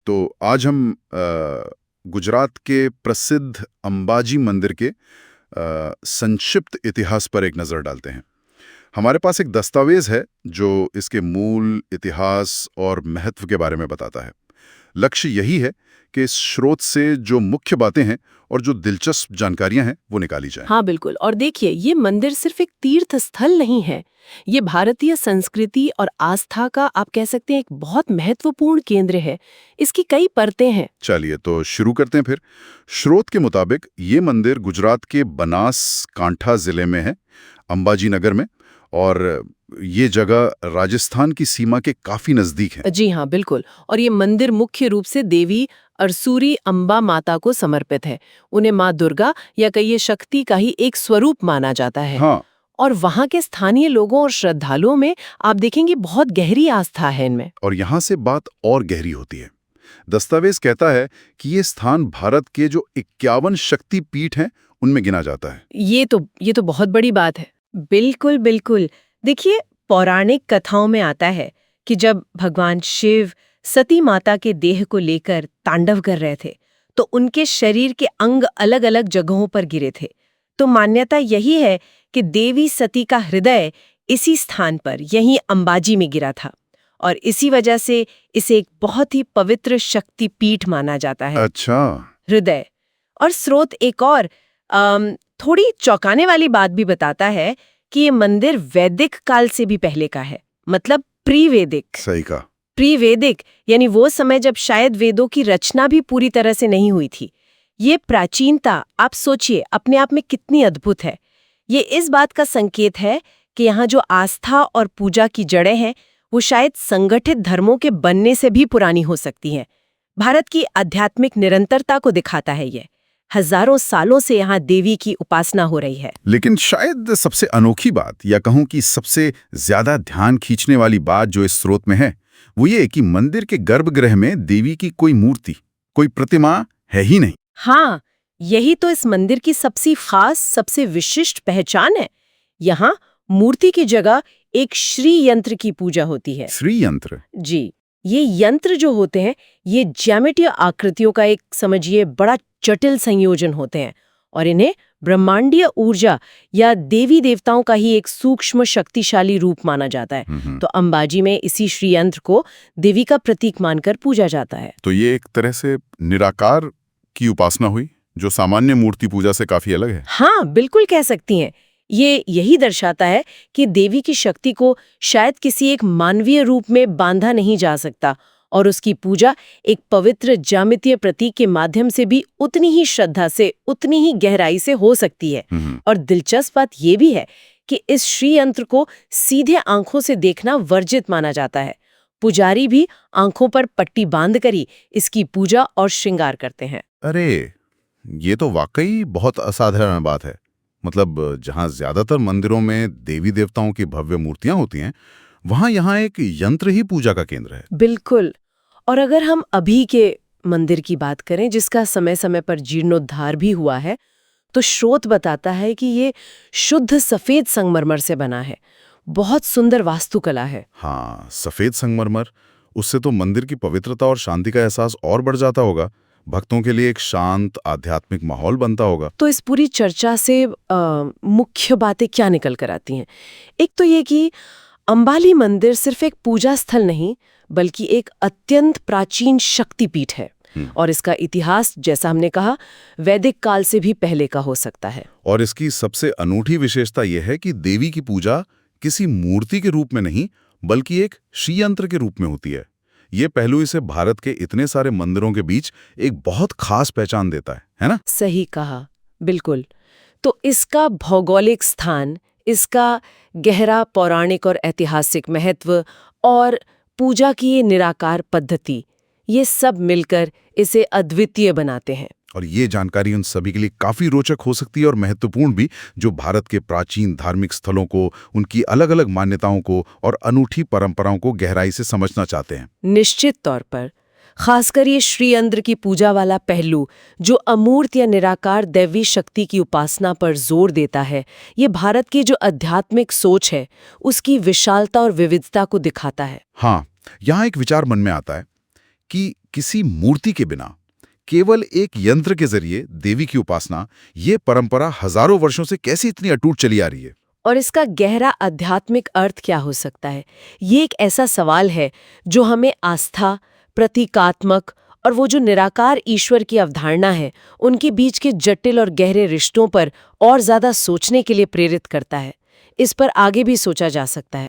तो आज हम गुजरात के प्रसिद्ध अंबाजी मंदिर के संक्षिप्त इतिहास पर एक नज़र डालते हैं। हमारे पास एक दस्तावेज है जो इसके मूल इतिहास और महत्व के बारे में बताता है। लक्ष्य यही है कि इस स्रोत से जो मुख्य बातें हैं और जो दिलचस्प जानकारियां हैं वो निकाली जाएं। हाँ बिल्कुल। और देखिए, ये मंदिर सिर्फ एक तीर्थ स्थल नहीं है, ये भारतीय संस्कृति और आस्था का, आप कह सकते हैं, एक बहुत महत्वपूर्ण केंद्र है। इसकी कई परतें हैं। चलिए तो शुरू करते हैं फिर। स्रोत के मुताबिक ये मंदिर गुजरात के बनास कांठा जिले में है, अंबाजी नगर में, और ये जगह राजस्थान की सीमा के काफी नजदीक है। जी हाँ बिल्कुल। और ये मंदिर मुख्य रूप से देवी अरसूरी अम्बा माता को समर्पित है। उन्हें माँ दुर्गा या कहिए शक्ति का ही एक स्वरूप माना जाता है। हाँ। और वहाँ के स्थानीय लोगों और श्रद्धालुओं में आप देखेंगे बहुत गहरी आस्था है इनमें। और यहाँ से बात और गहरी होती है। दस्तावेज कहता है कि ये स्थान भारत के जो 51 शक्ति पीठ हैं उनमें गिना जाता है। ये तो बहुत बड़ी बात है। बिल्कुल बिल्कुल। देखिए, पौराणिक कथाओं में आता है कि जब भगवान शिव सती माता के देह को लेकर तांडव कर रहे थे तो उनके शरीर के अंग अलग अलग जगहों पर गिरे थे। तो मान्यता यही है कि देवी सती का हृदय इसी स्थान पर, यहीं अंबाजी में गिरा था, और इसी वजह से इसे एक बहुत ही पवित्र शक्ति पीठ माना जाता है। अच्छा। हृदय। और स्रोत एक और थोड़ी चौंकाने वाली बात भी बताता है कि ये मंदिर वैदिक काल से भी पहले का है, मतलब प्री-वैदिक। सही कहा। प्री-वैदिक यानी वो समय जब शायद वेदों की रचना भी पूरी तरह से नहीं हुई थी। ये प्राचीनता, आप सोचिए, अपने आप में कितनी अद्भुत है। ये इस बात का संकेत है कि यहाँ जो आस्था और पूजा की जड़ें हैं वो शायद संगठित धर्मों के बनने से भी पुरानी हो सकती हैं। भारत की आध्यात्मिक निरंतरता को दिखाता है ये। हजारों सालों से यहाँ देवी की उपासना हो रही है। लेकिन शायद सबसे अनोखी बात, या कहूं कि सबसे ज्यादा ध्यान खींचने वाली बात जो इस स्रोत में है, वो ये कि मंदिर के गर्भगृह में देवी की कोई मूर्ति, कोई प्रतिमा है ही नहीं। हाँ, यही तो इस मंदिर की सबसे खास, सबसे विशिष्ट पहचान है। यहाँ मूर्ति की जगह एक श्री यंत्र की पूजा होती है। श्री यंत्र? जी, ये यंत्र जो होते हैं ये ज्यामितीय आकृतियों का एक, समझिए, बड़ा जटिल संयोजन होते हैं, और इन्हें ब्रह्मांडीय ऊर्जा या देवी देवताओं का ही एक सूक्ष्म शक्तिशाली रूप माना जाता है। तो अंबाजी में इसी श्री यंत्र को देवी का प्रतीक मानकर पूजा जाता है। तो ये एक तरह से निराकार की उपासना हुई, जो सामान्य मूर्ति पूजा से काफी अलग है। हाँ, बिल्कुल कह सकती हैं। ये यही दर्शाता है कि देवी की शक्ति को शायद किसी एक मानवीय रूप में बांधा नहीं जा सकता, और उसकी पूजा एक पवित्र ज्यामितीय प्रतीक के माध्यम से भी उतनी ही श्रद्धा से, उतनी ही गहराई से हो सकती है। और दिलचस्प बात ये भी है कि इस श्री यंत्र को सीधे आंखों से देखना वर्जित माना जाता है। पुजारी भी आंखों पर पट्टी बांधकर ही इसकी पूजा और श्रृंगार करते हैं। अरे, ये तो वाकई बहुत असाधारण बात है। मतलब जहाँ ज्यादातर मंदिरों में देवी देवताओं की भव्य मूर्तियां होती हैं, वहाँ यहाँ एक यंत्र ही पूजा का केंद्र है। बिल्कुल। और अगर हम अभी के मंदिर की बात करें, जिसका समय समय पर जीर्णोद्धार भी हुआ है, तो स्रोत बताता है कि ये शुद्ध सफेद संगमरमर से बना है। बहुत सुंदर वास्तुकला है। हाँ, सफेद संगमरमर, उससे तो मंदिर की पवित्रता और शांति का एहसास और बढ़ जाता होगा। भक्तों के लिए एक शांत आध्यात्मिक माहौल बनता होगा। तो इस पूरी चर्चा से मुख्य बातें क्या निकल कर आती हैं? एक तो ये कि अंबाली मंदिर सिर्फ एक पूजा स्थल नहीं, बल्कि एक अत्यंत प्राचीन शक्तिपीठ है। और इसका इतिहास, जैसा हमने कहा, वैदिक काल से भी पहले का हो सकता है। और इसकी सबसे अनूठी विशेषता यह है कि देवी की पूजा किसी मूर्ति के रूप में नहीं, बल्कि एक श्री यंत्र के रूप में होती है। ये पहलू इसे भारत के इतने सारे मंदिरों के बीच एक बहुत खास पहचान देता है ना? सही कहा, बिल्कुल। तो इसका भौगोलिक स्थान, इसका गहरा पौराणिक और ऐतिहासिक महत्व, और पूजा की ये निराकार पद्धति, ये सब मिलकर इसे अद्वितीय बनाते हैं। और ये जानकारी उन सभी के लिए काफी रोचक हो सकती है और महत्वपूर्ण भी, जो भारत के प्राचीन धार्मिक स्थलों को, उनकी अलग अलग मान्यताओं को और अनूठी परंपराओं को गहराई से समझना चाहते हैं। निश्चित तौर पर खासकर ये श्री यंत्र की पूजा वाला पहलू, जो अमूर्त या निराकार दैवी शक्ति की उपासना पर जोर देता है, ये भारत की जो आध्यात्मिक सोच है उसकी विशालता और विविधता को दिखाता है। हाँ, यहाँ एक विचार मन में आता है कि किसी मूर्ति के बिना, केवल एक यंत्र के जरिए देवी की उपासना, ये परंपरा हजारों वर्षों से कैसे इतनी अटूट चली आ रही है? और इसका गहरा आध्यात्मिक अर्थ क्या हो सकता है? ये एक ऐसा सवाल है जो हमें आस्था, प्रतीकात्मक और वो जो निराकार ईश्वर की अवधारणा है, उनके बीच के जटिल और गहरे रिश्तों पर और ज्यादा सोचने के लिए प्रेरित करता है। इस पर आगे भी सोचा जा सकता है।